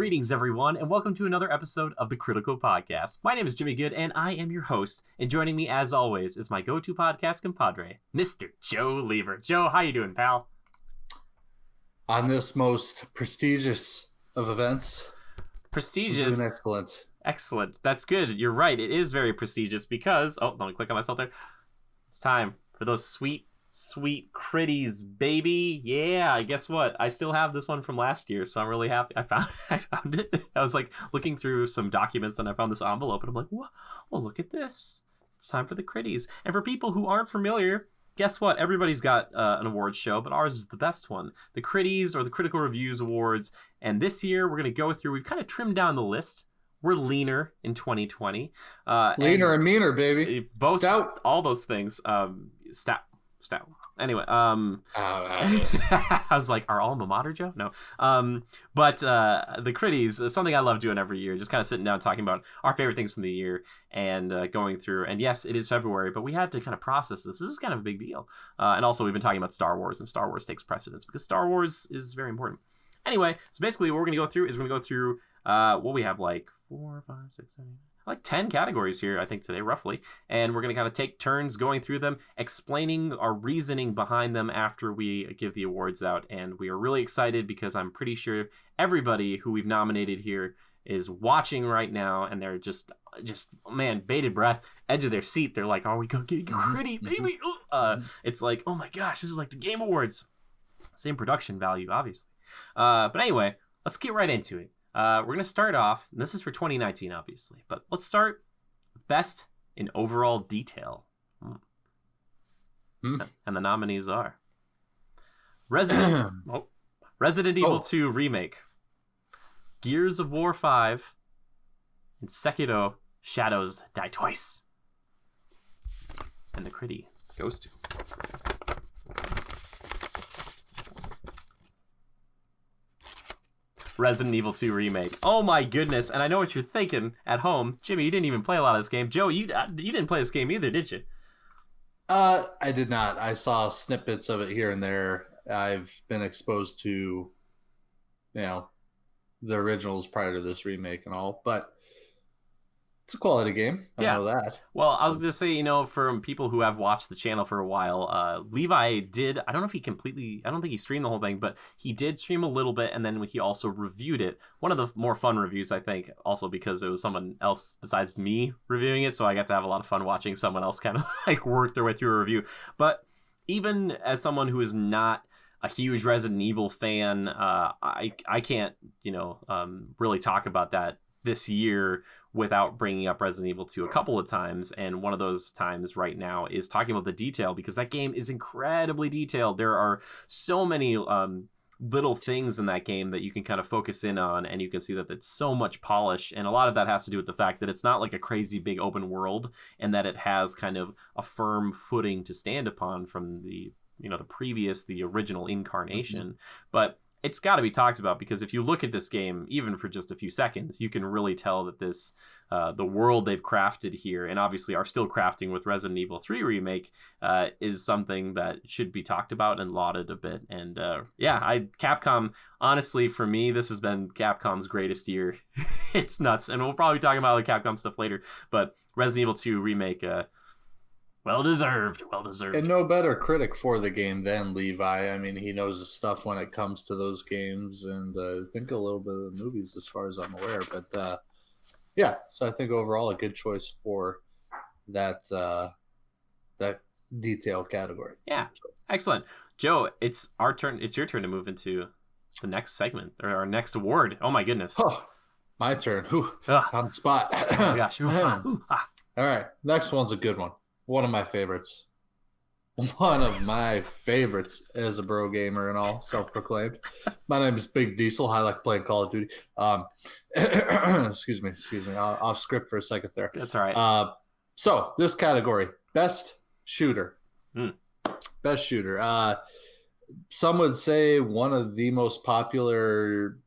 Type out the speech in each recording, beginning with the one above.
Greetings, everyone, and welcome to another episode of the Critical Podcast. My name is Jimmy Good, and I am your host. And joining me, as always, is my go-to podcast compadre, Mr. Joe Lever. Joe, how you doing, pal? On this most prestigious of events. Prestigious. Doing excellent. Excellent. That's good. You're right. It is very prestigious because... Oh, let me click on myself there. It's time for those sweet Critties, baby. Yeah, guess what? I still have this one from last year, so I'm really happy. I found it. I was like looking through some documents and I found this envelope and I'm like, whoa, well, look at this. It's time for the Critties. And for people who aren't familiar, guess what? Everybody's got an awards show, but ours is the best one. The Critties, or the Critical Reviews Awards. And this year we're going to go through, we've kind of trimmed down the list. We're leaner in 2020. Leaner and meaner, baby. Both, stout. All those things. Stout. Anyway, I was like, our alma mater, Joe? No. But the Critties is something I love doing every year. Just kind of sitting down talking about our favorite things from the year and going through. And yes, it is February, but we had to kind of process this. This is kind of a big deal. And also, we've been talking about Star Wars, and Star Wars takes precedence because Star Wars is very important. Anyway, so basically, what we're going to go through is we're going to go through what we have, like 4, 5, 6, 7, 8. Like 10 categories here, I think, today, roughly. And we're going to kind of take turns going through them, explaining our reasoning behind them after we give the awards out. And we are really excited because I'm pretty sure everybody who we've nominated here is watching right now. And they're just man, bated breath, edge of their seat. They're like, are we going to get Critty, baby? It's like, oh my gosh, this is like the Game Awards. Same production value, obviously. But anyway, let's get right into it. We're going to start off, and this is for 2019, obviously, but let's start with Best in Overall Detail. And the nominees are Resident Evil 2 Remake, Gears of War 5, and Sekiro Shadows Die Twice. And the Critty goes to... Resident Evil 2 Remake. Oh my goodness. And I know what you're thinking at home. Jimmy, you didn't even play a lot of this game. Joe, you didn't play this game either, did you? I did not. I saw snippets of it here and there. I've been exposed to, the originals prior to this remake and all, but it's a quality game. I know that. Well, I was going to say, from people who have watched the channel for a while, Levi did, I don't know if I don't think he streamed the whole thing, but he did stream a little bit, and then he also reviewed it. One of the more fun reviews, I think, also because it was someone else besides me reviewing it, so I got to have a lot of fun watching someone else kind of like work their way through a review. But even as someone who is not a huge Resident Evil fan, I can't, really talk about that this year without bringing up Resident Evil 2 a couple of times. And one of those times right now is talking about the detail, because that game is incredibly detailed. There are so many little things in that game that you can kind of focus in on, and you can see that it's so much polish. And a lot of that has to do with the fact that it's not like a crazy big open world, and that it has kind of a firm footing to stand upon from the original incarnation. Mm-hmm. But it's got to be talked about, because if you look at this game, even for just a few seconds, you can really tell that this, the world they've crafted here, and obviously are still crafting with Resident Evil 3 Remake, is something that should be talked about and lauded a bit. And Capcom, honestly, for me, this has been Capcom's greatest year. It's nuts. And we'll probably be talking about other Capcom stuff later, but Resident Evil 2 Remake, well deserved. And no better critic for the game than Levi. I mean, he knows his stuff when it comes to those games, and I think a little bit of the movies as far as I'm aware. But so I think overall a good choice for that detail category. Yeah, excellent. Joe, it's our turn. It's your turn to move into the next segment, or our next award. Oh my goodness. Oh, my turn. On the spot. Oh my gosh. All right, next one's a good one. One of my favorites. One of my favorites as a bro gamer and all, self-proclaimed. My name is Big Diesel. I like playing Call of Duty. Excuse me. Off script for a second there. That's all right. So this category, best shooter. Best shooter. Some would say one of the most popular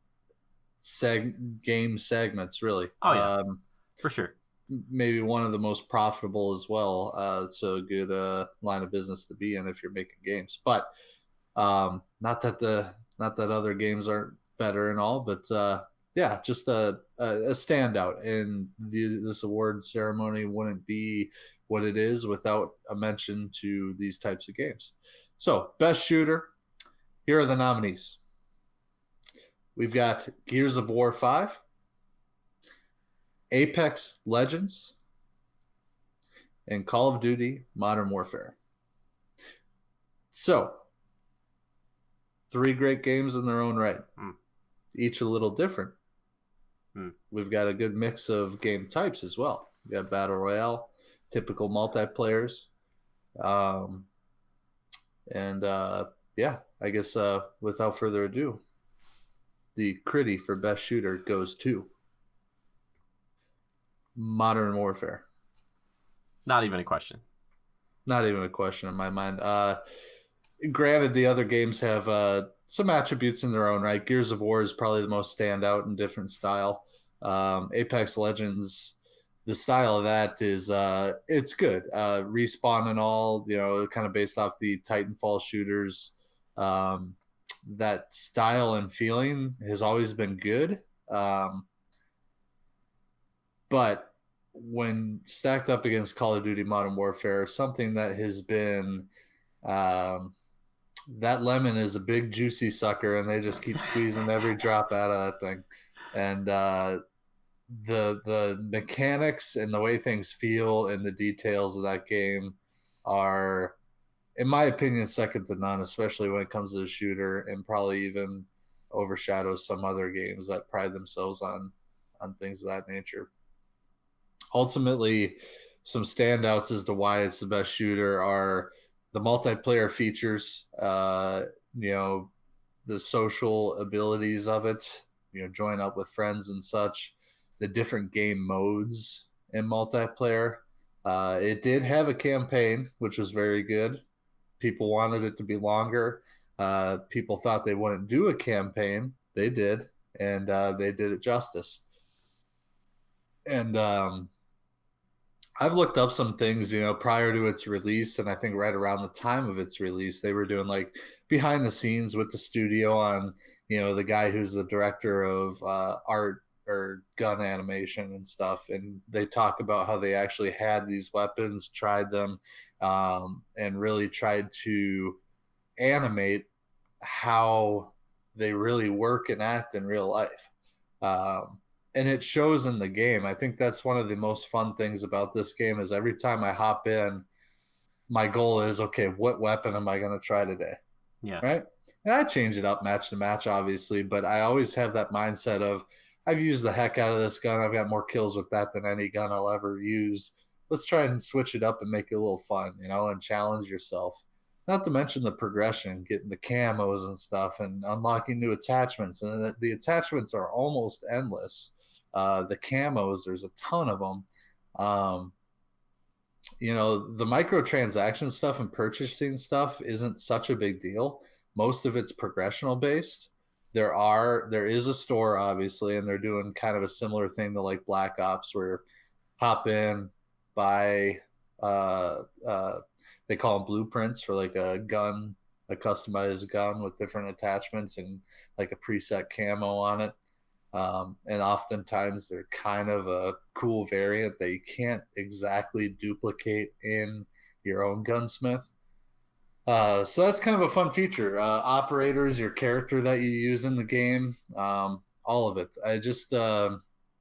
game segments, really. Oh yeah, for sure. Maybe one of the most profitable as well. It's a good line of business to be in if you're making games. But not that other games aren't better and all, but yeah, just a standout. And this award ceremony wouldn't be what it is without a mention to these types of games. So, best shooter, here are the nominees. We've got Gears of War 5, Apex Legends, and Call of Duty Modern Warfare. So, three great games in their own right, each a little different. We've got a good mix of game types as well. We got Battle Royale, typical multiplayers. Yeah, I guess without further ado, the Critty for best shooter goes to Modern Warfare. Not even a question. Not even a question in my mind. Granted, the other games have some attributes in their own right. Gears of War is probably the most standout and different style. Apex Legends, the style of that is it's good. Respawn and all, kind of based off the Titanfall shooters. That style and feeling has always been good. But when stacked up against Call of Duty Modern Warfare, something that has been that lemon is a big juicy sucker, and they just keep squeezing every drop out of that thing. And the mechanics and the way things feel and the details of that game are, in my opinion, second to none, especially when it comes to the shooter, and probably even overshadows some other games that pride themselves on things of that nature. Ultimately, some standouts as to why it's the best shooter are the multiplayer features, the social abilities of it, join up with friends and such, the different game modes in multiplayer. It did have a campaign, which was very good. People wanted it to be longer. People thought they wouldn't do a campaign. They did, and they did it justice. And I've looked up some things, prior to its release, and I think right around the time of its release, they were doing like behind the scenes with the studio on, the guy who's the director of art or gun animation and stuff. And they talk about how they actually had these weapons, tried them, and really tried to animate how they really work and act in real life. And it shows in the game. I think that's one of the most fun things about this game is every time I hop in, my goal is, okay, what weapon am I going to try today? Yeah. Right. And I change it up match to match, obviously, but I always have that mindset of I've used the heck out of this gun. I've got more kills with that than any gun I'll ever use. Let's try and switch it up and make it a little fun, and challenge yourself. Not to mention the progression, getting the camos and stuff and unlocking new attachments. And the attachments are almost endless. The camos, there's a ton of them. The microtransaction stuff and purchasing stuff isn't such a big deal. Most of it's progressional based. There is a store, obviously, and they're doing kind of a similar thing to like Black Ops, where hop in, buy, they call them blueprints for like a gun, a customized gun with different attachments and like a preset camo on it. And oftentimes they're kind of a cool variant that you can't exactly duplicate in your own gunsmith. So that's kind of a fun feature. Operators, your character that you use in the game, all of it. The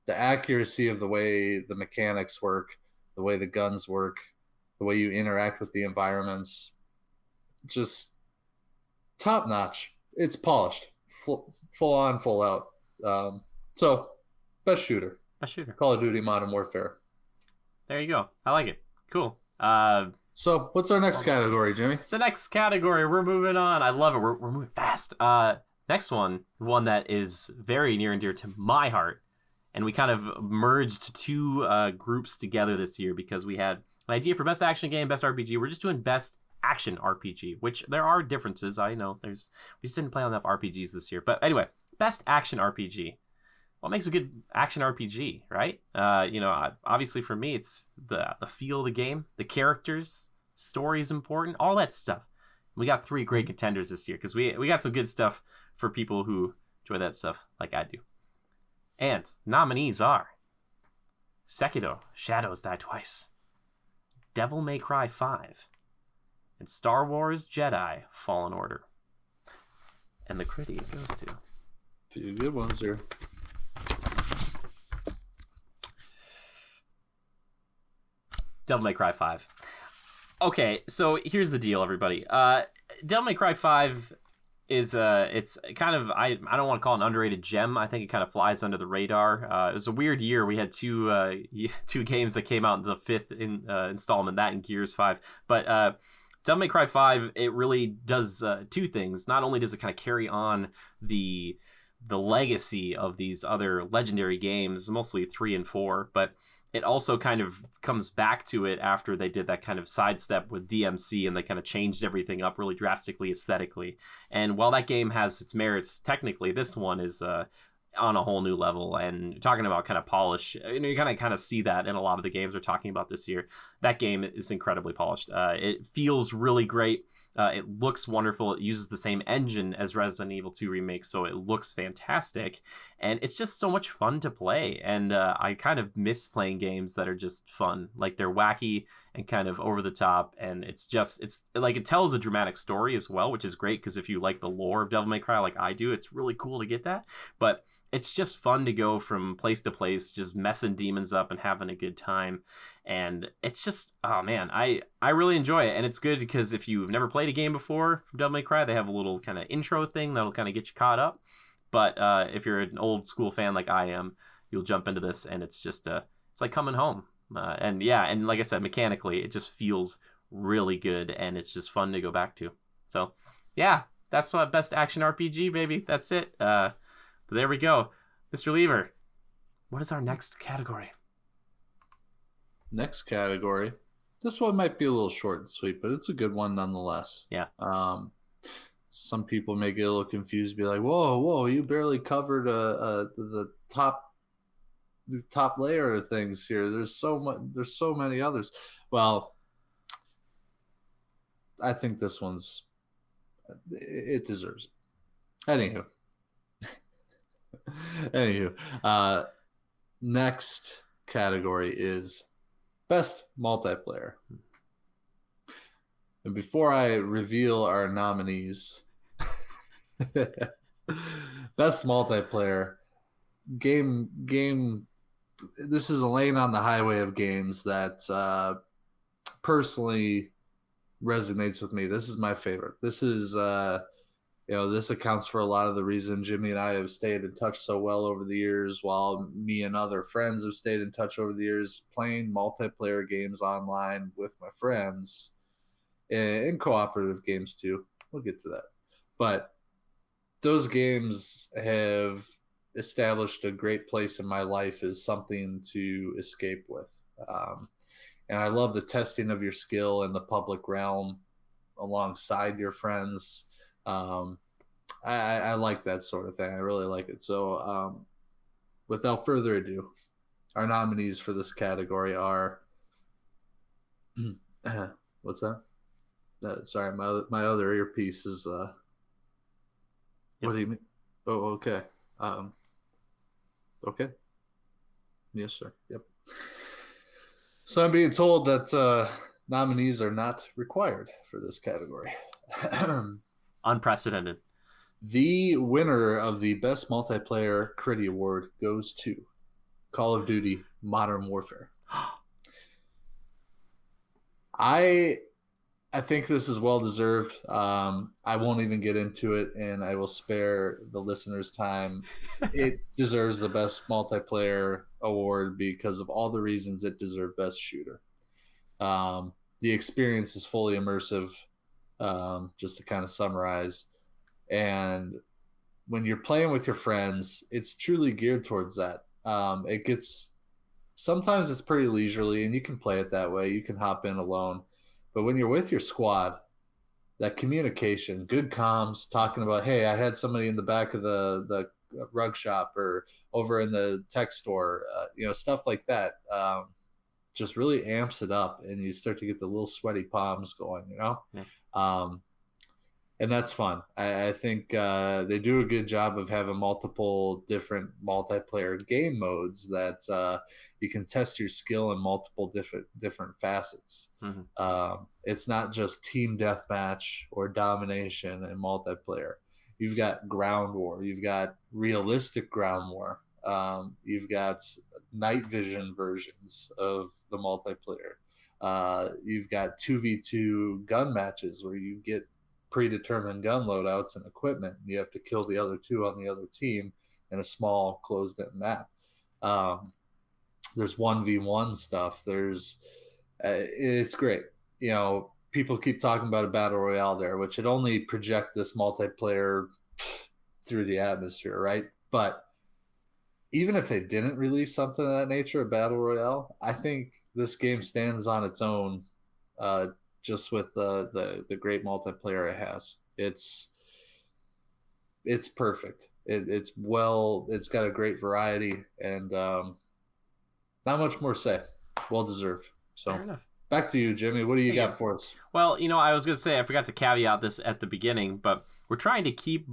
accuracy of the way the mechanics work, the way the guns work, the way you interact with the environments, just top notch. It's polished, full on, full out. So, best shooter. Best shooter. Call of Duty Modern Warfare. There you go. I like it. Cool. So, what's our next category, Jimmy? The next category, we're moving on. I love it. We're moving fast. Next one that is very near and dear to my heart, and we kind of merged two groups together this year because we had an idea for best action game, best RPG. We're just doing best action RPG, which there are differences. I know we just didn't play enough RPGs this year, but anyway. Best action RPG. What makes a good action RPG, right? Obviously for me, it's the feel of the game, the characters, story is important, all that stuff. We got three great contenders this year because we got some good stuff for people who enjoy that stuff like I do. And nominees are Sekiro: Shadows Die Twice, Devil May Cry 5, and Star Wars Jedi Fallen Order. And the Critty it goes to. A few good ones here. Devil May Cry 5. Okay, so here's the deal, everybody. Devil May Cry 5 is it's kind of, I don't want to call it an underrated gem. I think it kind of flies under the radar. It was a weird year. We had two games that came out in the fifth installment, that and Gears 5. But Devil May Cry 5, it really does two things. Not only does it kind of carry on the legacy of these other legendary games, mostly 3 and 4, but it also kind of comes back to it after they did that kind of sidestep with DMC and they kind of changed everything up really drastically aesthetically. And while that game has its merits technically, this one is on a whole new level. And talking about kind of polish, you kind of see that in a lot of the games we're talking about this year. That game is incredibly polished. It feels really great. It looks wonderful. It uses the same engine as Resident Evil 2 Remake, so it looks fantastic. And it's just so much fun to play. And I kind of miss playing games that are just fun. Like, they're wacky and kind of over the top. And it's like, it tells a dramatic story as well, which is great, because if you like the lore of Devil May Cry like I do, it's really cool to get that. But it's just fun to go from place to place, just messing demons up and having a good time. And it's just, oh man, I really enjoy it. And it's good because if you've never played a game before from Devil May Cry, they have a little kind of intro thing that'll kind of get you caught up. But if you're an old school fan like I am, you'll jump into this and it's just, it's like coming home. And yeah, and like I said, mechanically, it just feels really good and it's just fun to go back to. So yeah, that's what best action RPG, baby. That's it. But there we go. Mr. Lever, what is our next category? Next category. This one might be a little short and sweet, but it's a good one nonetheless. Yeah. Some people may get a little confused, be like, "Whoa, you barely covered the top layer of things here. There's so many others." Well, I think this one's it deserves it. Anywho, next category is best multiplayer. And before I reveal our nominees, best multiplayer game. This is a lane on the highway of games that personally resonates with me. This is my favorite. This is this accounts for a lot of the reason Jimmy and I have stayed in touch so well over the years, while me and other friends have stayed in touch over the years, playing multiplayer games online with my friends, and cooperative games too. We'll get to that. But those games have established a great place in my life as something to escape with. And I love the testing of your skill in the public realm alongside your friends. I like that sort of thing. I really like it. So without further ado, our nominees for this category are what's that? Sorry, my other earpiece is What do you mean? Oh, okay. Okay. Yes, sir. Yep. So I'm being told that nominees are not required for this category. Unprecedented. The winner of the Best Multiplayer Critty Award goes to Call of Duty Modern Warfare. I think this is well deserved. I won't even get into it, and I will spare the listeners time. It deserves the Best Multiplayer Award because of all the reasons it deserved Best Shooter. The experience is fully immersive, just to kind of summarize. And when you're playing with your friends, it's truly geared towards that. Sometimes it's pretty leisurely, and you can play it that way. You can hop in alone. But when you're with your squad, that communication, good comms, talking about, hey, I had somebody in the back of the rug shop or over in the tech store, stuff like that, just really amps it up, and you start to get the little sweaty palms going, Yeah. and that's fun. I think they do a good job of having multiple different multiplayer game modes that you can test your skill in multiple different facets. Mm-hmm. It's not just team deathmatch or domination and multiplayer. You've got ground war. You've got realistic ground war. You've got night vision versions of the multiplayer. You've got 2v2 gun matches where you get predetermined gun loadouts and equipment. And you have to kill the other two on the other team in a small closed-in map. There's 1v1 stuff. It's great. You know, people keep talking about a battle royale there, which would only project this multiplayer through the atmosphere, right? But even if they didn't release something of that nature, a battle royale, I think this game stands on its own, just with the great multiplayer it has. It's perfect. It's got a great variety, and not much more to say. Well deserved. So Fair enough. back to you, Jimmy. What do you got for us? Well, I was going to say, I forgot to caveat this at the beginning, but we're trying to keep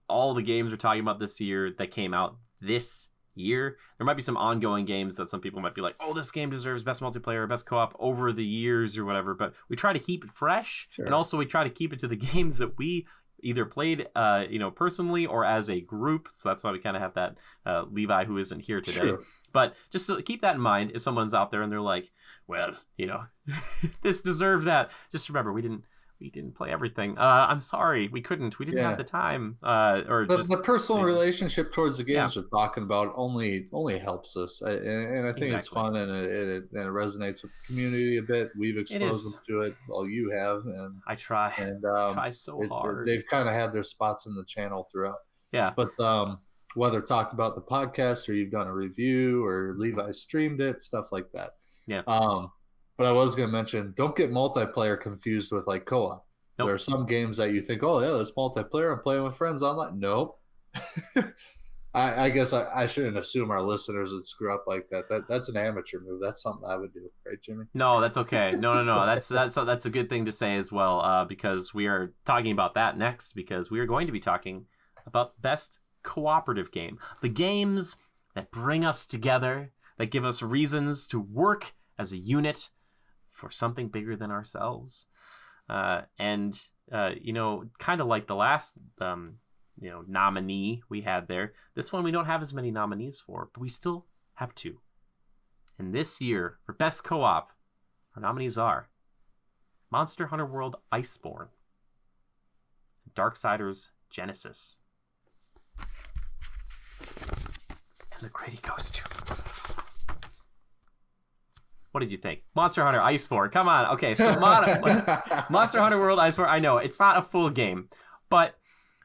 all the games we're talking about this year that came out this year. There might be some ongoing games that some people might be like, oh, this game deserves best multiplayer or best co-op over the years or whatever, but we try to keep it fresh. Sure. And also we try to keep it to the games that we either played personally or as a group. So that's why we kind of have that Levi who isn't here today. Sure. But just to keep that in mind, if someone's out there and they're like, well, this deserved that, just remember we didn't play everything. I'm sorry, we couldn't. We didn't have the time. The personal relationship towards the games we're talking about only helps us, and I think it's fun, and it resonates with the community a bit. We've exposed them to it. Well, you have, and I try. And try so hard. They've kind of had their spots in the channel throughout. Yeah, but whether talked about the podcast or you've done a review or Levi streamed it, stuff like that. Yeah. But I was going to mention, don't get multiplayer confused with like co-op. Nope. There are some games that you think, oh, yeah, there's multiplayer. I'm playing with friends online. Nope. I guess I shouldn't assume our listeners would screw up like that. That's an amateur move. That's something I would do. Right, Jimmy? No, that's okay. No. That's a good thing to say as well, because we are talking about that next, because we are going to be talking about best cooperative game. The games that bring us together, that give us reasons to work as a unit for something bigger than ourselves. Kind of like the last nominee we had there, this one we don't have as many nominees for, but we still have two. And this year, for best co-op, our nominees are Monster Hunter World Iceborne, Darksiders Genesis, and the Critty goes to... What did you think? Monster Hunter Iceborne. Come on. Okay, so Monster Hunter World Iceborne. I know it's not a full game, but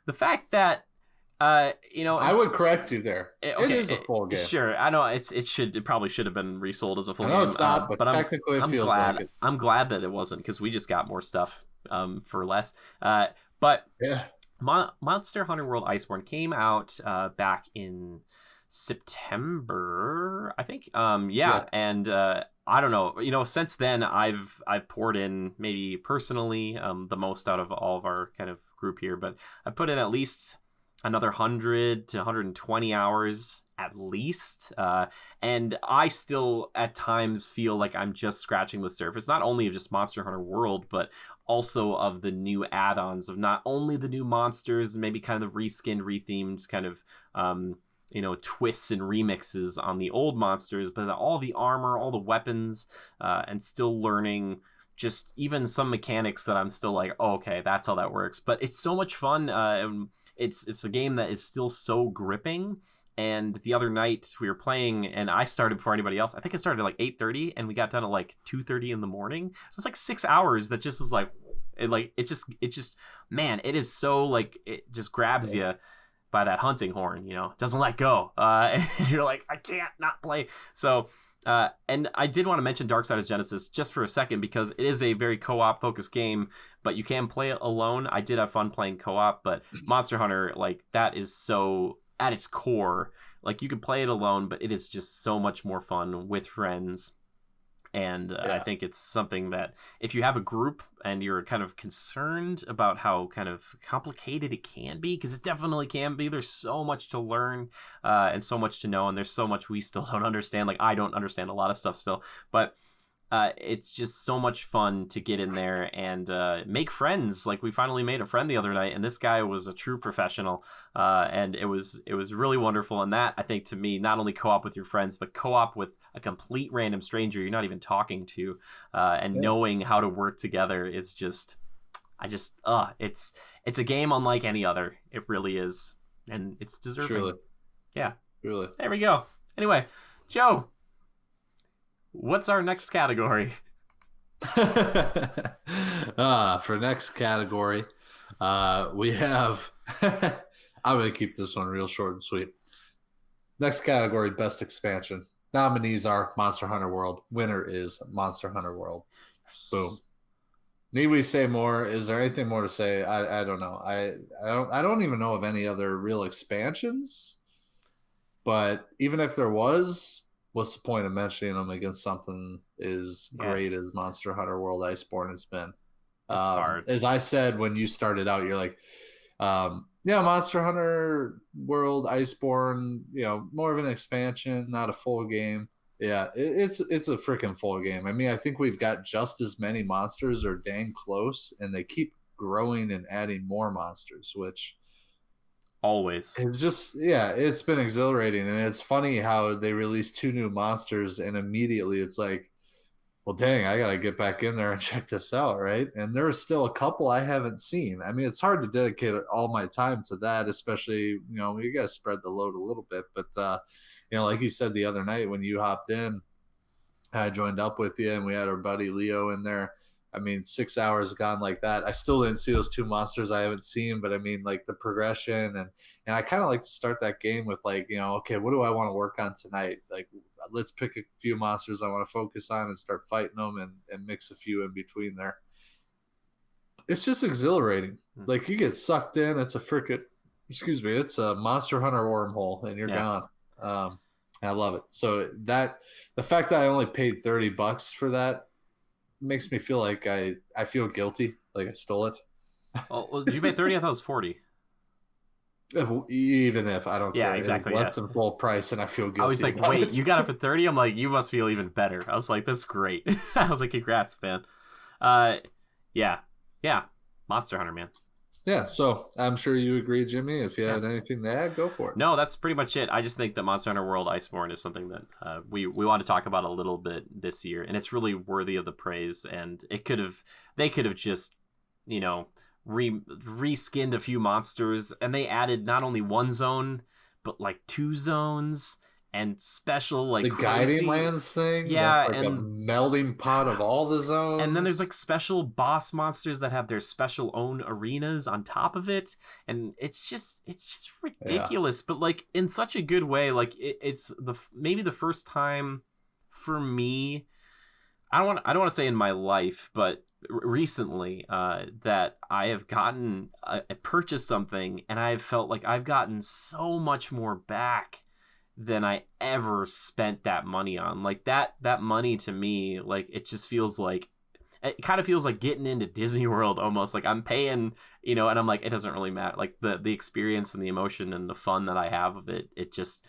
the fact that I would correct you there. It is a full game. Sure, I know it probably should have been resold as a full game. It's not, but technically it feels like it. I'm glad that it wasn't, because we just got more stuff for less. But yeah, Monster Hunter World Iceborne came out back in September, I think. And I don't know. Since then I've poured in, maybe personally, the most out of all of our kind of group here, but I put in at least another 100 to 120 hours at least. And I still at times feel like I'm just scratching the surface, not only of just Monster Hunter World, but also of the new add-ons, of not only the new monsters, maybe kind of the reskinned, rethemed kind of twists and remixes on the old monsters, but all the armor, all the weapons, and still learning just even some mechanics that I'm still like, oh, okay, that's how that works. But it's so much fun. It's a game that is still so gripping. And the other night we were playing, and I started before anybody else. I think I started at like 8:30, and we got done at like 2:30 in the morning. So it's like 6 hours that just is like, it just, man, it is so like, it just grabs you by that hunting horn, doesn't let go. And you're like, I can't not play. So, and I did want to mention Darksiders Genesis just for a second, because it is a very co-op focused game, but you can play it alone. I did have fun playing co-op, but Monster Hunter, like, that is so at its core, like, you can play it alone, but it is just so much more fun with friends. And I think it's something that if you have a group and you're kind of concerned about how kind of complicated it can be, because it definitely can be, there's so much to learn and so much to know, and there's so much we still don't understand. Like, I don't understand a lot of stuff still, but it's just so much fun to get in there and make friends. Like, we finally made a friend the other night, and this guy was a true professional, and it was really wonderful. And that, I think, to me, not only co-op with your friends, but co-op with a complete random stranger you're not even talking to, and knowing how to work together is just, it's a game unlike any other. It really is, and it's deserving. Truly. Yeah. Truly. There we go. Anyway, Joe, what's our next category? For next category, we have I'm going to keep this one real short and sweet. Next category, best expansion. Nominees are Monster Hunter World. Winner is Monster Hunter World. Boom. Need we say more? Is there anything more to say? I don't know. I don't even know of any other real expansions. But even if there was, what's the point of mentioning them against something as great as Monster Hunter World Iceborne has been? It's hard. As I said when you started out, you're like, Monster Hunter World Iceborne, more of an expansion, not a full game. Yeah, it's a freaking full game. I mean, I think we've got just as many monsters or dang close, and they keep growing and adding more monsters, which always it's just it's been exhilarating. And it's funny how they released 2 new monsters and immediately it's like, well, dang, I gotta get back in there and check this out, right? And there are still a couple I haven't seen. I mean, it's hard to dedicate all my time to that, especially, you guys spread the load a little bit. But like you said the other night when you hopped in, I joined up with you and we had our buddy Leo in there. I mean, 6 hours gone like that. I still didn't see those 2 monsters I haven't seen, but I mean, like the progression and I kind of like to start that game with like, okay, what do I want to work on tonight? Like, let's pick a few monsters I want to focus on and start fighting them and mix a few in between there. It's just exhilarating. Like, you get sucked in. It's it's a Monster Hunter wormhole and you're gone. I love it. So the fact that I only paid $30 for that makes me feel like I feel guilty, like I stole it. Well, did you pay 30? I thought it was 40. Even if I don't care, exactly. Less than full price, and I feel guilty. I was like, wait, you got it for 30? I'm like, you must feel even better. I was like, that's great. I was like, congrats, man. Yeah, Monster Hunter, man. Yeah, so I'm sure you agree, Jimmy. If you had anything to add, go for it. No, that's pretty much it. I just think that Monster Hunter World Iceborne is something that we want to talk about a little bit this year, and it's really worthy of the praise. And they could have just, reskinned a few monsters, and they added not only 1 zone, but like 2 zones. And special, like, the crazy guiding lands thing, that's like a melding pot of all the zones. And then there's like special boss monsters that have their special own arenas on top of it, and it's just ridiculous, but like in such a good way. Like it's maybe the first time for me. I don't want to say in my life, but recently that I have gotten I purchased something, and I've felt like I've gotten so much more back than I ever spent that money on. Like that money to me, like it just feels like, it kind of feels like getting into Disney World almost. Like I'm paying, and I'm like, it doesn't really matter. Like the experience and the emotion and the fun that I have of it, it just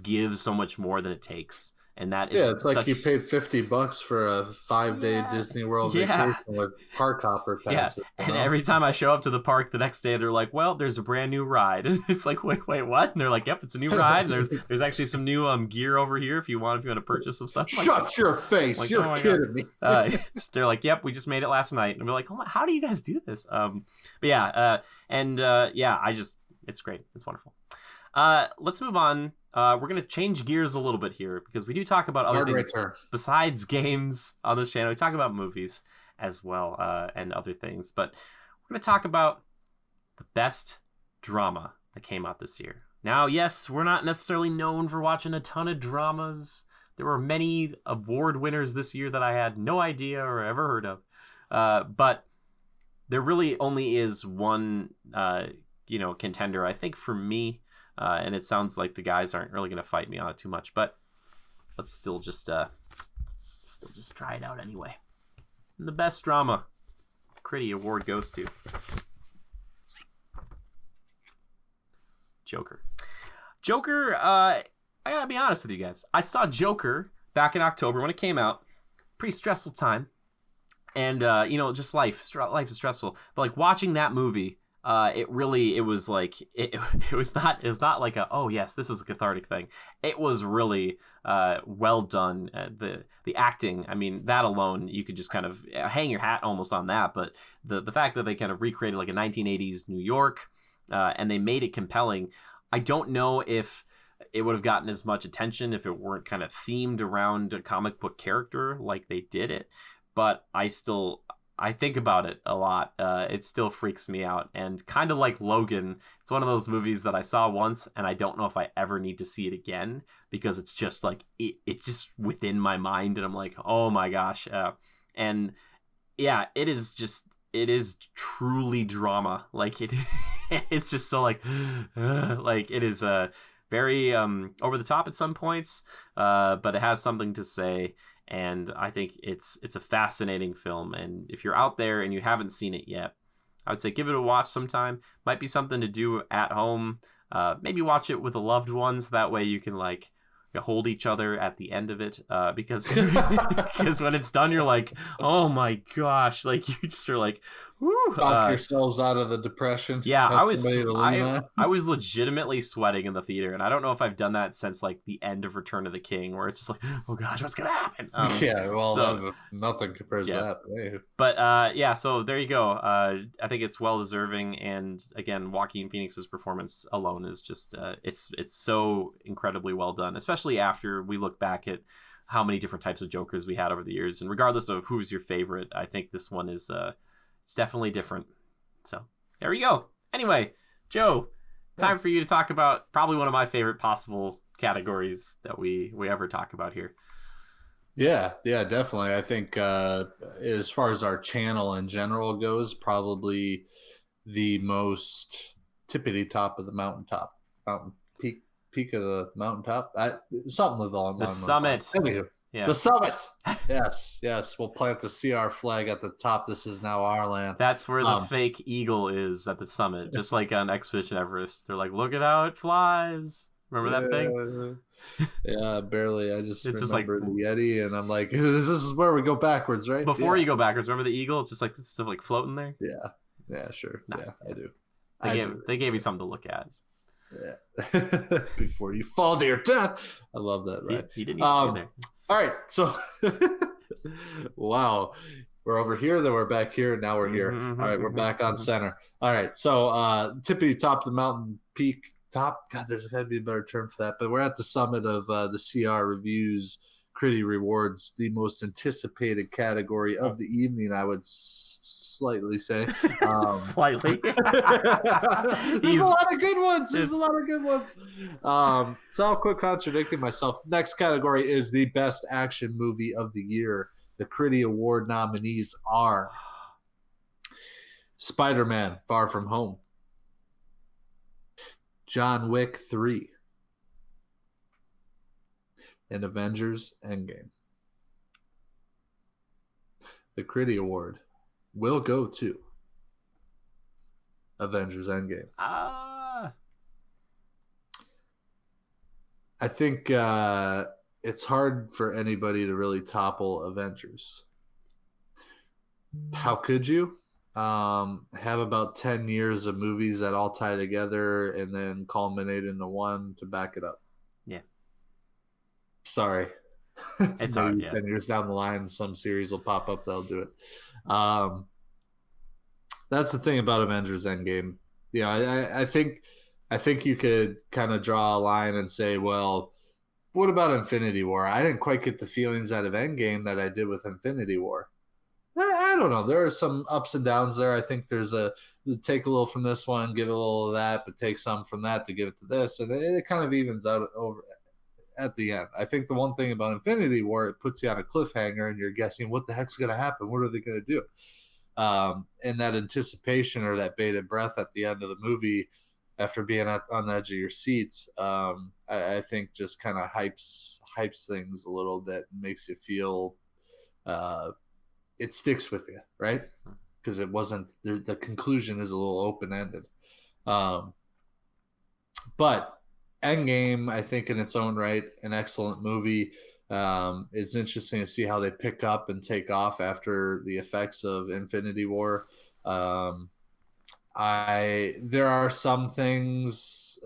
gives so much more than it takes. And that is it's like you paid $50 for a 5-day Disney World vacation with park hopper passes. And every time I show up to the park the next day, they're like, "Well, there's a brand new ride." And it's like, "Wait, what?" And they're like, "Yep, it's a new ride. And there's actually some new gear over here if you want to purchase some stuff." Shut your face! Like, you're kidding me. They're like, "Yep, we just made it last night." And we're like, "Oh, how do you guys do this?" It's great. It's wonderful. Let's move on. We're going to change gears a little bit here because we do talk about other things besides games on this channel. We talk about movies as well and other things. But we're going to talk about the best drama that came out this year. Now, yes, we're not necessarily known for watching a ton of dramas. There were many award winners this year that I had no idea or ever heard of. But there really only is one, contender, I think, for me. And it sounds like the guys aren't really going to fight me on it too much, but let's still just Still just try it out anyway. And the best drama Critty award goes to Joker. I gotta be honest with you guys. I saw Joker back in October when it came out. Pretty stressful time. And, just life is stressful. But, like, watching that movie, it was like, it was not like a, oh, yes, this is a cathartic thing. It was really well done. The acting, I mean, that alone, you could just kind of hang your hat almost on that. But the fact that they kind of recreated, like, a 1980s New York, and they made it compelling, I don't know if it would have gotten as much attention if it weren't kind of themed around a comic book character like they did it. But I think about it a lot. It still freaks me out. And kind of like Logan, it's one of those movies that I saw once and I don't know if I ever need to see it again, because it's just like, it's just within my mind. And I'm like, oh my gosh. And yeah, it is truly drama. Like it's just so like it is very over the top at some points, but it has something to say. And I think it's a fascinating film. And if you're out there and you haven't seen it yet, I would say give it a watch sometime. Might be something to do at home. Maybe watch it with the loved ones. That way you can like hold each other at the end of it, because when it's done, you're like, oh my gosh, like you just are like, whoo, talk yourselves out of the depression. Yeah, I was legitimately sweating in the theater, and I don't know if I've done that since like the end of Return of the King, where it's just like, oh gosh, what's gonna happen? Nothing compares to that. Hey. But so there you go. I think it's well deserving, and again, Joaquin Phoenix's performance alone is just it's so incredibly well done, especially after we look back at how many different types of Jokers we had over the years, and regardless of who's your favorite, I think this one is it's definitely different. So there we go. Anyway, Joe, time for you to talk about probably one of my favorite possible categories that we ever talk about here. Yeah, definitely. I think as far as our channel in general goes, probably the most tippity top of the mountain peak of the mountaintop. Something with all the summit. Yeah. The summit. Yes. We'll plant the CR flag at the top. This is now our land. That's where the fake eagle is, at the summit, just like on Expedition Everest. They're like, look at how it flies. Remember that thing? Yeah, barely. I just remember the Yeti, and I'm like, this is where we go backwards, right? Before you go backwards, remember the eagle? It's just like stuff like floating there. Yeah, sure. Nah. Yeah, I do. They gave you something to look at. Yeah. Before you fall to your death. I love that, right? He didn't used to be there. All right, so wow, we're over here, then we're back here, and now we're here. All right, we're back on center. All right, so tippity top of the mountain peak top. God, there's got to be a better term for that. But we're at the summit of the CR Reviews Critty Rewards, the most anticipated category of the evening, I would slightly say. Slightly. There's a lot of good ones. So I'll quit contradicting myself. Next category is the best action movie of the year. The Critty Award nominees are Spider-Man: Far From Home, John Wick 3, and Avengers: Endgame. The Critty Award will go to Avengers: Endgame. I think it's hard for anybody to really topple Avengers. How could you? Have about 10 years of movies that all tie together and then culminate into one to back it up. Yeah. Sorry. It's hard, 10 years down the line, some series will pop up that'll do it. That's the thing about Avengers: Endgame. I think you could kind of draw a line and say, well, what about Infinity War? I didn't quite get the feelings out of Endgame that I did with Infinity War. I don't know. There are some ups and downs there. I think there's take a little from this one, give a little of that, but take some from that to give it to this, and it kind of evens out over at the end. I think the one thing about Infinity War, it puts you on a cliffhanger and you're guessing what the heck's going to happen. What are they going to do? And that anticipation or that bated breath at the end of the movie after being on the edge of your seats, I think just kind of hypes things a little bit and makes you feel it sticks with you, right? Because it wasn't the conclusion is a little open ended. But Endgame, I think in its own right, an excellent movie. It's interesting to see how they pick up and take off after the effects of Infinity War. There are some things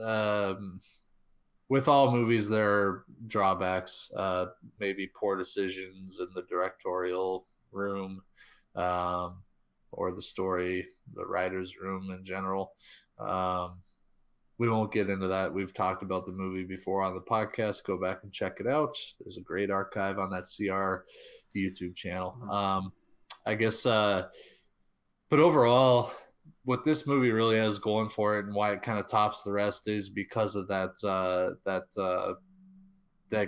with all movies, there are drawbacks, maybe poor decisions in the directorial room, or the story, the writer's room in general. We won't get into that. We've talked about the movie before on the podcast. Go back and check it out. There's a great archive on that CR YouTube channel. I guess, but overall, what this movie really has going for it and why it kind of tops the rest is because of that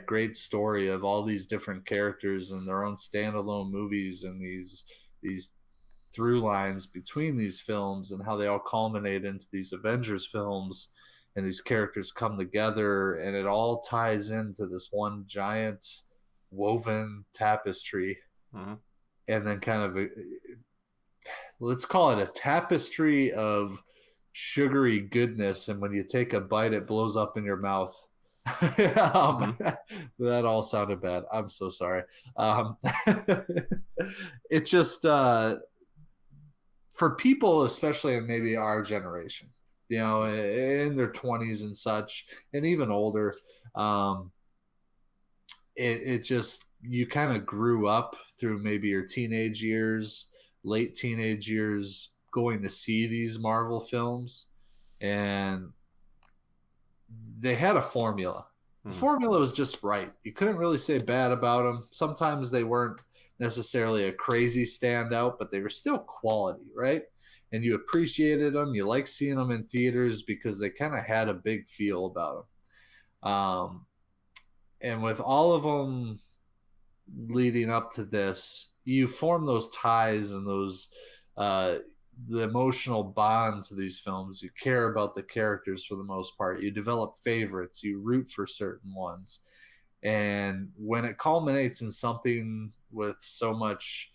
great story of all these different characters and their own standalone movies and these through lines between these films and how they all culminate into these Avengers films and these characters come together and it all ties into this one giant woven tapestry. And then kind of let's call it a tapestry of sugary goodness, and when you take a bite it blows up in your mouth. That all sounded bad. I'm so sorry. It just for people, especially in maybe our generation, in their 20s and such, and even older, it just, you kind of grew up through maybe your teenage years, late teenage years, going to see these Marvel films, and they had a formula. The formula was just right. You couldn't really say bad about them. Sometimes they weren't necessarily a crazy standout, but they were still quality, right? And you appreciated them. You liked seeing them in theaters because they kind of had a big feel about them. And with all of them leading up to this, you form those ties and those the emotional bond to these films. You care about the characters for the most part. You develop favorites. You root for certain ones. And when it culminates in something with so much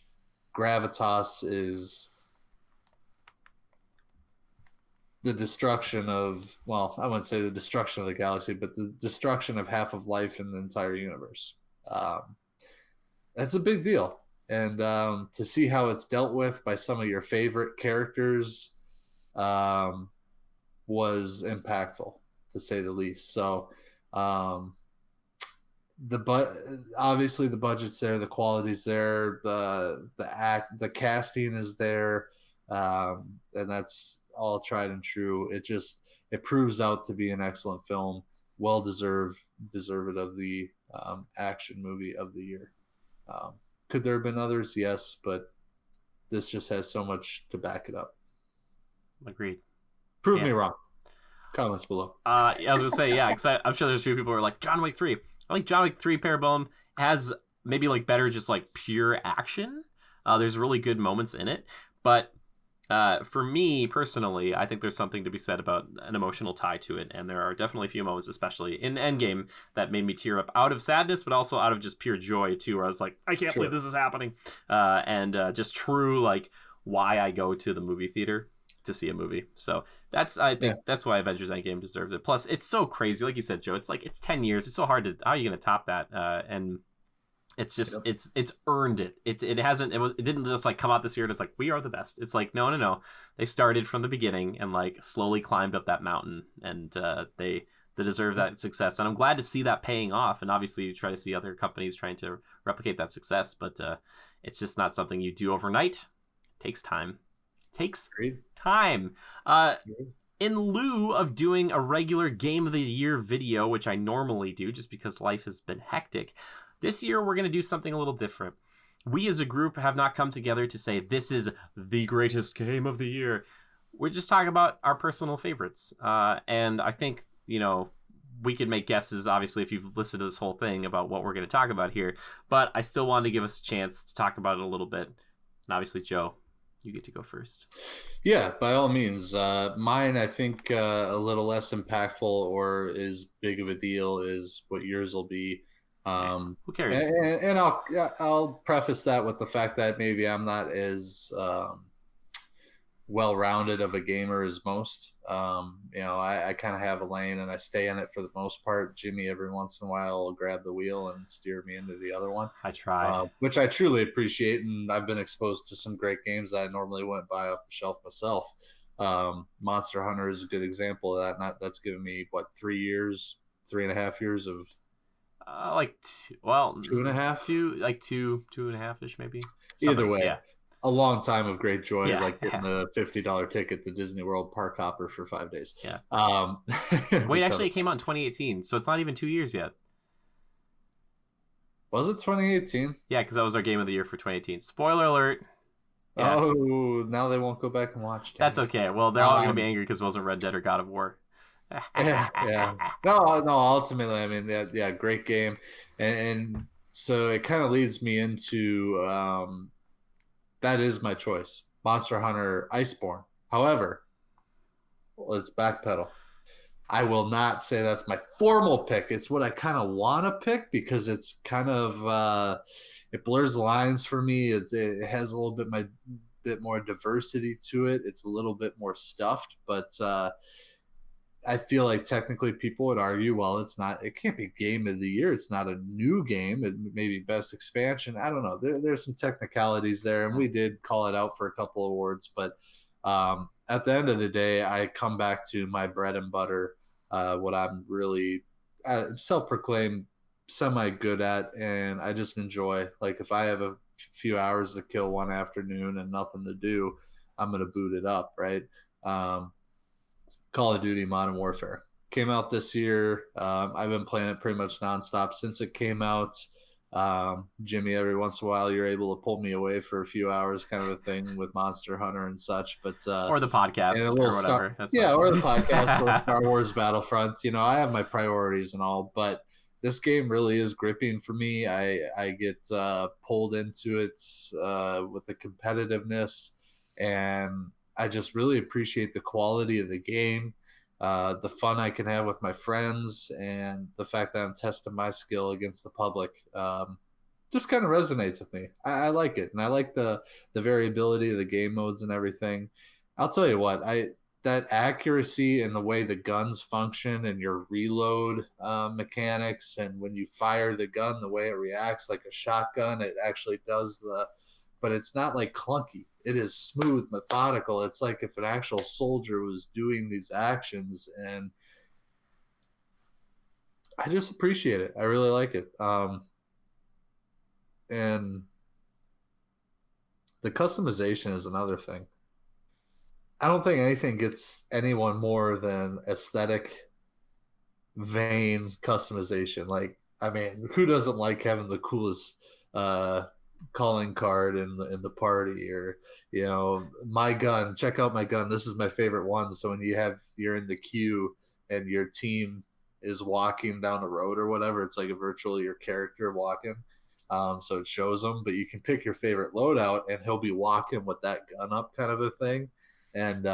gravitas is the destruction of, well, I wouldn't say the destruction of the galaxy, but the destruction of half of life in the entire universe. That's a big deal. And to see how it's dealt with by some of your favorite characters was impactful, to say the least. So obviously the budget's there, the quality's there, the casting is there, and that's all tried and true. It proves out to be an excellent film, well deserved of the action movie of the year. Could there have been others? Yes, but this just has so much to back it up. Agreed. Prove me wrong. Comments below. I was gonna say, yeah, because I'm sure there's a few people who are like, John Wick 3. I think John Wick 3 Parabellum has maybe like better just like pure action. There's really good moments in it, but for me personally, I think there's something to be said about an emotional tie to it, and there are definitely a few moments, especially in Endgame, that made me tear up out of sadness, but also out of just pure joy too, where I was like, I can't believe this is happening, and just true like why I go to the movie theater to see a movie. So I think that's why Avengers Endgame deserves it. Plus, it's so crazy, like you said, Joe. It's like it's 10 years. It's so hard to, how are you going to top that? And it's just it's earned it. It didn't just like come out this year and it's like we are the best. It's like no. They started from the beginning and like slowly climbed up that mountain, and they deserve that success. And I'm glad to see that paying off. And obviously, you try to see other companies trying to replicate that success, but it's just not something you do overnight. It takes time. In lieu of doing a regular Game of the Year video, which I normally do just because life has been hectic, this year we're going to do something a little different. We as a group have not come together to say this is the greatest game of the year. We're just talking about our personal favorites. And I think, we could make guesses, obviously, if you've listened to this whole thing about what we're going to talk about here. But I still wanted to give us a chance to talk about it a little bit. And obviously, Joe, you get to go first. Yeah, by all means. Mine, I think, a little less impactful or as big of a deal is what yours will be. Who cares? And I'll preface that with the fact that maybe I'm not as well-rounded of a gamer as most. I kind of have a lane and I stay in it for the most part. Jimmy every once in a while will grab the wheel and steer me into the other one. I try, which I truly appreciate, and I've been exposed to some great games that I normally wouldn't buy off the shelf myself. Monster Hunter is a good example of that. That's given me 3.5 years of two and a half, 2.5 ish maybe. Either way, yeah. A long time of great joy, Yeah. like getting a $50 ticket to Disney World Park Hopper for 5 days. Yeah. Wait, actually, it came out in 2018, so it's not even 2 years yet. Was it 2018? Yeah, because that was our game of the year for 2018. Spoiler alert. Yeah. Oh, now they won't go back and watch. That's okay. Well, they're all going to be angry because it wasn't Red Dead or God of War. yeah. No. Ultimately, I mean, yeah, great game, and so it kind of leads me into that is my choice, Monster Hunter Iceborne. However, let's backpedal. I will not say that's my formal pick. It's what I kind of want to pick because it's kind of it blurs the lines for me. It has a little bit more diversity to it. It's a little bit more stuffed, but I feel like technically people would argue, well, it can't be game of the year. It's not a new game. It may be best expansion. I don't know. There's some technicalities there, and we did call it out for a couple of awards. But at the end of the day, I come back to my bread and butter, what I'm really self-proclaimed semi-good at, and I just enjoy. Like if I have a few hours to kill one afternoon and nothing to do, I'm going to boot it up, right? Call of Duty Modern Warfare came out this year. I've been playing it pretty much nonstop since it came out. Jimmy, every once in a while, you're able to pull me away for a few hours, kind of a thing with Monster Hunter and such. But or the podcast or whatever. Or the podcast or Star Wars Battlefront. I have my priorities and all, but this game really is gripping for me. I get pulled into it with the competitiveness, and I just really appreciate the quality of the game, the fun I can have with my friends, and the fact that I'm testing my skill against the public. Just kind of resonates with me. I like it, and I like the variability of the game modes and everything. I'll tell you what, that accuracy and the way the guns function and your reload mechanics, and when you fire the gun, the way it reacts like a shotgun, it actually does but it's not like clunky. It is smooth, methodical. It's like if an actual soldier was doing these actions, and I just appreciate it. I really like it. And the customization is another thing. I don't think anything gets anyone more than aesthetic, vain customization. Like, I mean, who doesn't like having the coolest calling card in the party, or my gun, check out my gun, this is my favorite one. So when you're in the queue and your team is walking down the road or whatever, it's like a virtual your character walking, so it shows them, but you can pick your favorite loadout and he'll be walking with that gun up, kind of a thing. And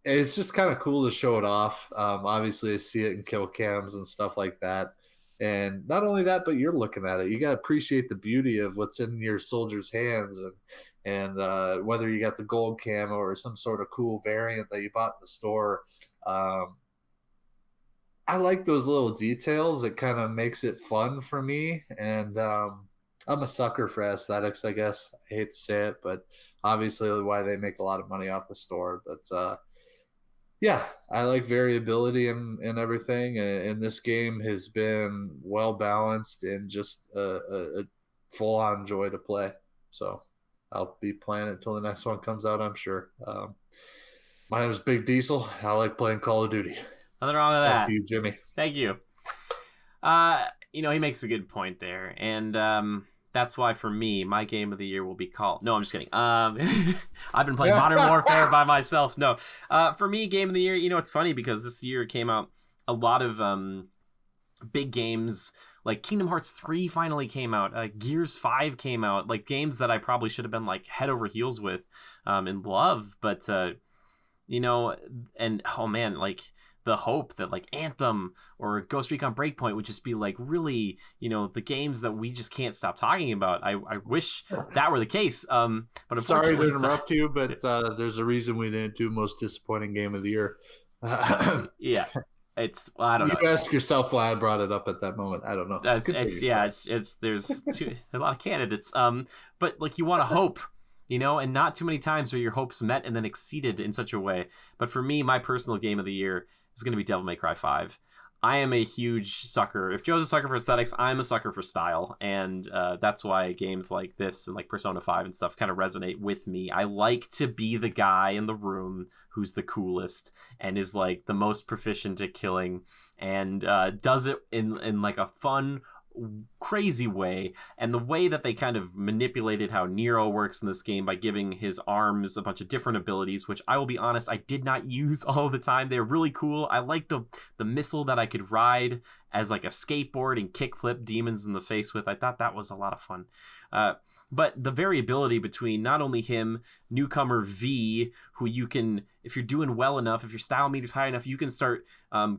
it's just kind of cool to show it off. Obviously I see it in kill cams and stuff like that. And not only that, but you're looking at it. You got to appreciate the beauty of what's in your soldier's hands, and whether you got the gold camo or some sort of cool variant that you bought in the store. I like those little details. It kind of makes it fun for me. And I'm a sucker for aesthetics, I guess. I hate to say it, but obviously why they make a lot of money off the store. But yeah, I like variability and everything. And this game has been well balanced and just a full on joy to play. So I'll be playing it until the next one comes out, I'm sure. My name is Big Diesel. I like playing Call of Duty. Nothing wrong with that. Thank you, Jimmy. Thank you. He makes a good point there. And that's why, for me, my game of the year will be called... No, I'm just kidding. I've been playing Modern Warfare by myself. No. For me, game of the year, it's funny because this year came out a lot of big games. Like Kingdom Hearts 3 finally came out. Gears 5 came out. Like games that I probably should have been like head over heels with and love. But, and oh man, like the hope that like Anthem or Ghost Recon Breakpoint would just be like really, the games that we just can't stop talking about. I wish that were the case. But sorry to unfortunately, interrupt you, but there's a reason we didn't do most disappointing game of the year. Yeah, I don't know. You ask yourself why I brought it up at that moment. I don't know. There's a lot of candidates. But like you want to hope, and not too many times where your hopes met and then exceeded in such a way. But for me, my personal game of the year is going to be Devil May Cry 5. I am a huge sucker. If Joe's a sucker for aesthetics, I'm a sucker for style. And that's why games like this and like Persona 5 and stuff kind of resonate with me. I like to be the guy in the room who's the coolest and is like the most proficient at killing and does it in like a fun, crazy way. And the way that they kind of manipulated how Nero works in this game by giving his arms a bunch of different abilities, which I will be honest, I did not use all the time. They're really cool. I liked the missile that I could ride as like a skateboard and kickflip demons in the face with. I thought that was a lot of fun. But the variability between not only him, newcomer V, who you can, if you're doing well enough, if your style meter's high enough, you can start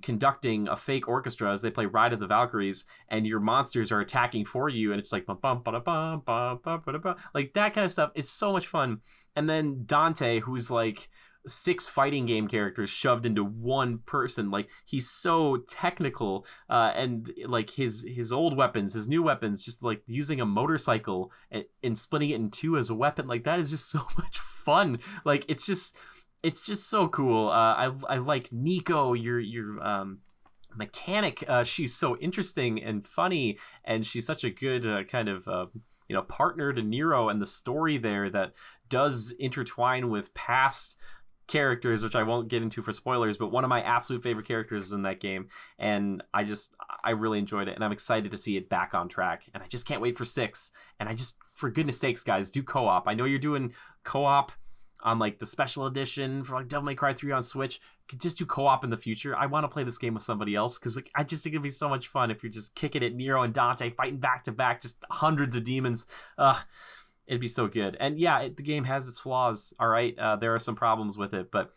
conducting a fake orchestra as they play Ride of the Valkyries, and your monsters are attacking for you, and it's like bum bum ba bum bum bum ba bum, like that kind of stuff is so much fun. And then Dante, who's like 6 fighting game characters shoved into one person. Like he's so technical, and like his old weapons, his new weapons, just like using a motorcycle and splitting it in 2 as a weapon. Like that is just so much fun. Like it's just so cool. I like Nico, your mechanic. She's so interesting and funny, and she's such a good kind of partner to Nero, and the story there that does intertwine with past characters, which I won't get into for spoilers, but one of my absolute favorite characters is in that game, and I really enjoyed it, and I'm excited to see it back on track, and I just can't wait for 6. And I just, for goodness sakes, guys, do co-op. I know you're doing co-op on like the special edition for like Devil May Cry 3 on Switch. Just do co-op in the future. I want to play this game with somebody else, because like I just think it'd be so much fun if you're just kicking it, Nero and Dante fighting back to back, just hundreds of demons. It'd be so good. And yeah, the game has its flaws. All right. There are some problems with it, but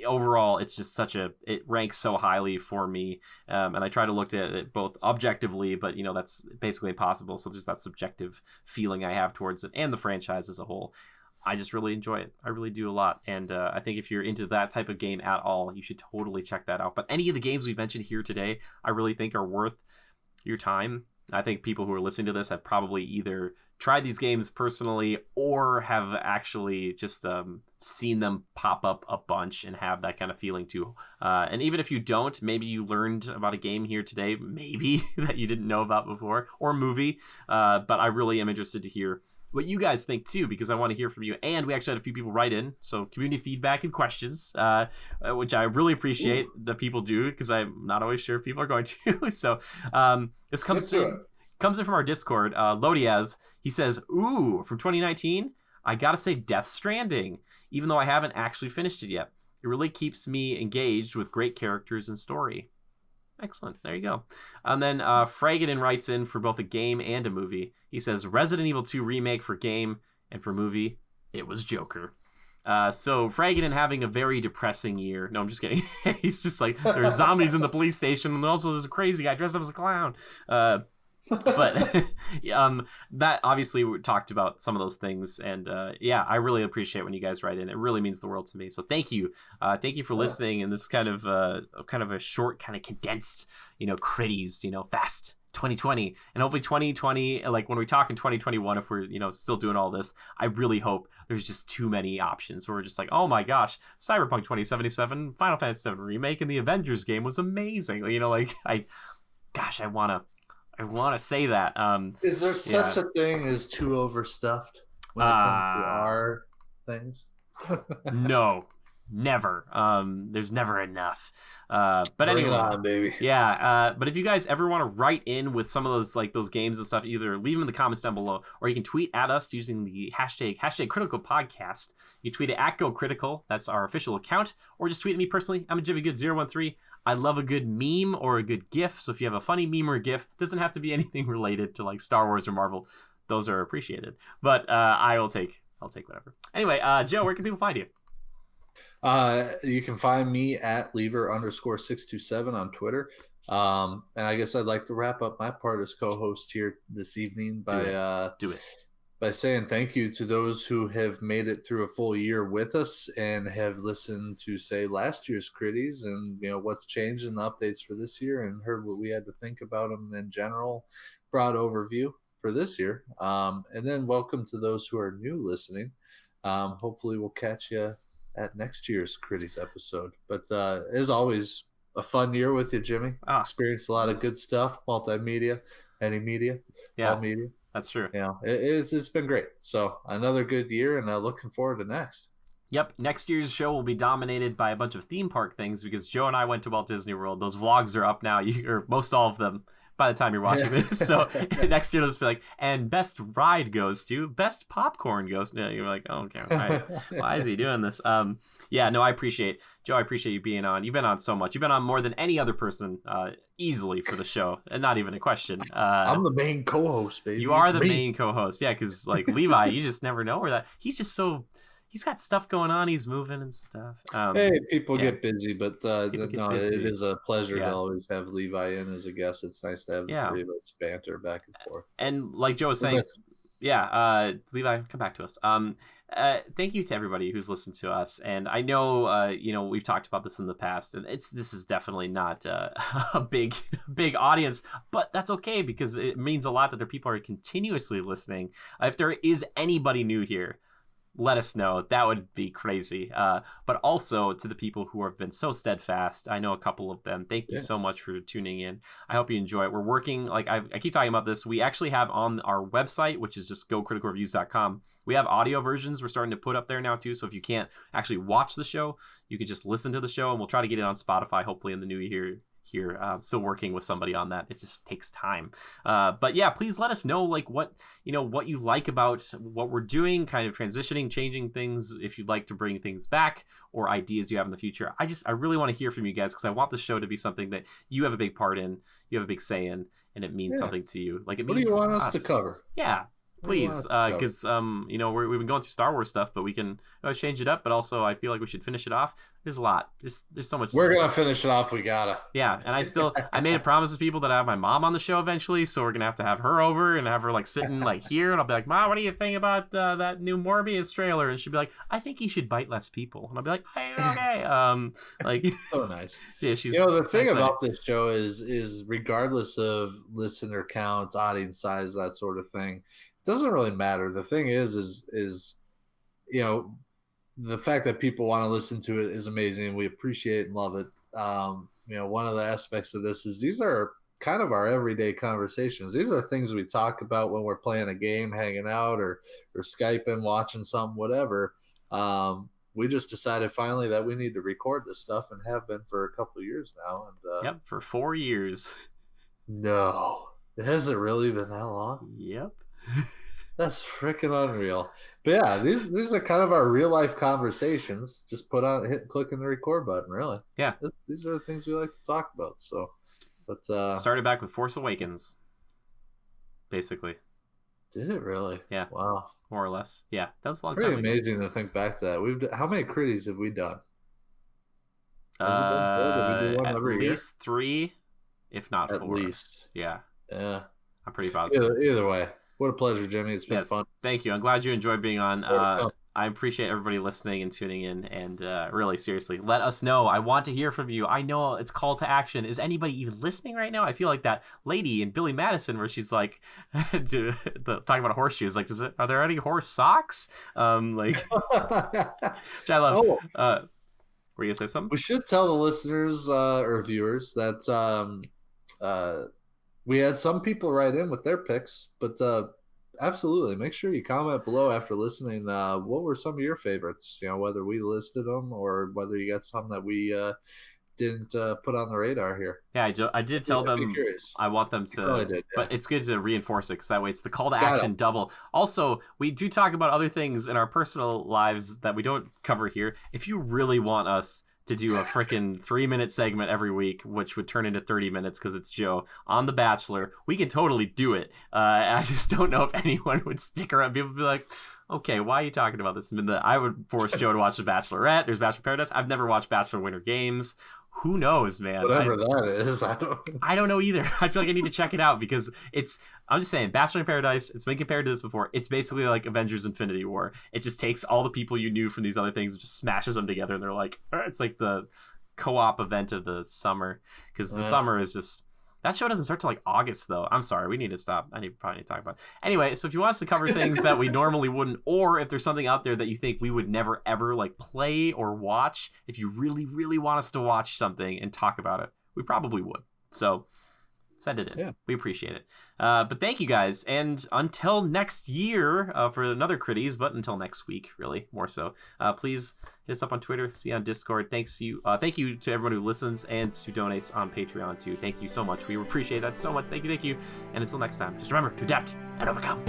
overall, it's just it ranks so highly for me. And I try to look at it both objectively, but that's basically impossible. So there's that subjective feeling I have towards it and the franchise as a whole. I just really enjoy it. I really do a lot. And I think if you're into that type of game at all, you should totally check that out. But any of the games we've mentioned here today, I really think are worth your time. I think people who are listening to this have probably either tried these games personally or have actually just seen them pop up a bunch and have that kind of feeling too. And even if you don't, maybe you learned about a game here today, maybe that you didn't know about before, or a movie. But I really am interested to hear what you guys think too, because I want to hear from you. And we actually had a few people write in, so community feedback and questions, which I really appreciate that people do, because I'm not always sure if people are going to. So this comes in from our Discord. Lodiaz, he says, ooh, from 2019, I gotta say Death Stranding, even though I haven't actually finished it yet. It really keeps me engaged with great characters and story. Excellent. There you go. And then Fragadin writes in for both a game and a movie. He says, Resident Evil 2 remake for game, and for movie, it was Joker. So Fragadin having a very depressing year. No, I'm just kidding. He's just like, there's zombies in the police station, and also there's a crazy guy dressed up as a clown. But that obviously we talked about some of those things, and I really appreciate when you guys write in. It really means the world to me. So thank you for listening. And this kind of a short, kind of condensed, Critties, fast 2020, and hopefully 2020. Like when we talk in 2021, if we're still doing all this, I really hope there's just too many options where we're just like, oh my gosh, Cyberpunk 2077, Final Fantasy VII remake, and the Avengers game was amazing. I want to say that. Is there such a thing as too overstuffed when it comes to our things? No, never. There's never enough. But Bring anyway, it on, baby. Yeah. But if you guys ever want to write in with some of those games and stuff, either leave them in the comments down below, or you can tweet at us using the hashtag Critical Podcast. You tweet it at GoCritical. That's our official account, or just tweet at me personally. I'm a JimmyGood013. I love a good meme or a good GIF. So if you have a funny meme or GIF, doesn't have to be anything related to like Star Wars or Marvel. Those are appreciated. But I'll take whatever. Anyway, Joe, where can people find you? You can find me at lever_627 on Twitter. And I guess I'd like to wrap up my part as co-host here this evening Do it. by saying thank you to those who have made it through a full year with us and have listened to, say, last year's Critties and, what's changed in the updates for this year and heard what we had to think about them in general, broad overview for this year. And then welcome to those who are new listening. Hopefully we'll catch you at next year's Critties episode. But as always, a fun year with you, Jimmy. Experienced a lot of good stuff, multimedia, any media, all media. That's true. It's been great. So another good year, and looking forward to next. Yep. Next year's show will be dominated by a bunch of theme park things because Joe and I went to Walt Disney World. Those vlogs are up now, or most all of them, by the time you're watching this. So next year, they'll just be like, and best ride goes to, best popcorn goes to. You're like, oh, okay, why is he doing this? I appreciate, Joe, I appreciate you being on. You've been on so much. You've been on more than any other person easily for the show, and not even a question. I'm the main co-host, baby. You are the main co-host. Yeah, because like Levi, you just never know where that. He's just so... He's got stuff going on. He's moving and stuff. People get busy, but it is a pleasure to always have Levi in as a guest. It's nice to have the three of us banter back and forth. And like Joe was saying, Levi, come back to us. Thank you to everybody who's listened to us. And I know, we've talked about this in the past, and this is definitely not a big audience, but that's okay because it means a lot that there people are continuously listening. If there is anybody new here, let us know. That would be crazy. But also to the people who have been so steadfast. I know a couple of them. Thank you so much for tuning in. I hope you enjoy it. We're working, like I keep talking about this. We actually have on our website, which is just gocriticalreviews.com. We have audio versions we're starting to put up there now too. So if you can't actually watch the show, you can just listen to the show, and we'll try to get it on Spotify hopefully in the new year. Here, still working with somebody on that. It just takes time. But yeah, please let us know like what you like about what we're doing, kind of transitioning, changing things, if you'd like to bring things back or ideas you have in the future. I really want to hear from you guys because I want the show to be something that you have a big part in, you have a big say in, and it means something to you. Like it means. What do you want us to cover? Yeah. Please, because we've been going through Star Wars stuff, but we can change it up. But also, I feel like we should finish it off. There's a lot. There's so much. We're gonna finish it off. We gotta. Yeah, and I made a promise to people that I have my mom on the show eventually, so we're gonna have to have her over and have her like sitting like here, and I'll be like, Mom, what do you think about that new Morbius trailer? And she'll be like, I think he should bite less people, and I'll be like, hey, okay, like. So nice. Yeah, she's. The thing about this show is regardless of listener counts, audience size, that sort of thing. Doesn't really matter. The thing is the fact that people want to listen to it is amazing. We appreciate and love it. One of the aspects of this is these are kind of our everyday conversations. These are things we talk about when we're playing a game, hanging out, or Skyping, watching something, whatever. We just decided finally that we need to record this stuff and have been for a couple of years now. And for 4 years. No, has it really been that long? Yep. That's freaking unreal. But yeah, these are kind of our real life conversations. Just clicking the record button, really. Yeah. These are the things we like to talk about. So, but started back with Force Awakens, basically. Did it really? Yeah. Wow. More or less. Yeah, that was a long Pretty time. Pretty amazing to think back to that. How many Critties have we done? At least 3, if not 4. At least. Yeah. Yeah. I'm pretty positive. Either way. What a pleasure, Jimmy. It's been fun. Thank you. I'm glad you enjoyed being on. I appreciate everybody listening and tuning in. And really, seriously, let us know. I want to hear from you. I know it's call to action. Is anybody even listening right now? I feel like that lady in Billy Madison where she's like, talking about horseshoes. Like, are there any horse socks? Which I love. Were you going to say something? We should tell the listeners or viewers that we had some people write in with their picks, but absolutely make sure you comment below after listening. What were some of your favorites? Whether we listed them or whether you got some that we didn't put on the radar here. Yeah, I did tell them I want them to, but it's good to reinforce it because that way it's the call to action double. Also, we do talk about other things in our personal lives that we don't cover here. If you really want us to do a freaking 3-minute segment every week, which would turn into 30 minutes because it's Joe on The Bachelor. We can totally do it. I just don't know if anyone would stick around. People would be like, okay, why are you talking about this? I mean, I would force Joe to watch The Bachelorette. There's Bachelor Paradise. I've never watched Bachelor Winter Games. Who knows, man? Whatever that is, I don't. I don't know either. I feel like I need to check it out because it's. I'm just saying, Bachelor in Paradise. It's been compared to this before. It's basically like Avengers: Infinity War. It just takes all the people you knew from these other things and just smashes them together, and they're like, it's like the co-op event of the summer because the summer is just. That show doesn't start till like August, though. I'm sorry. We need to stop. Probably need to talk about it. Anyway, so if you want us to cover things that we normally wouldn't, or if there's something out there that you think we would never, ever like play or watch, if you really, really want us to watch something and talk about it, we probably would. So send it in. Yeah. We appreciate it. But thank you guys. And until next year for another Critties, but until next week, really, more so. Please hit us up on Twitter, see you on Discord. Thank you to everyone who listens and who donates on Patreon too. Thank you so much. We appreciate that so much. Thank you. And until next time, just remember to adapt and overcome.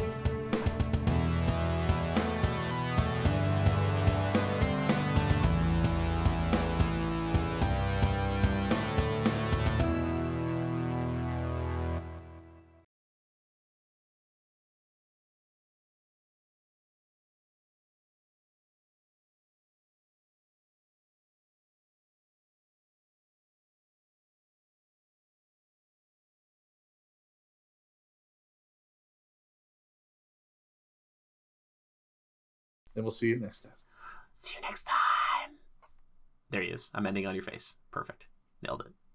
And we'll see you next time. See you next time. There he is. I'm ending on your face. Perfect. Nailed it.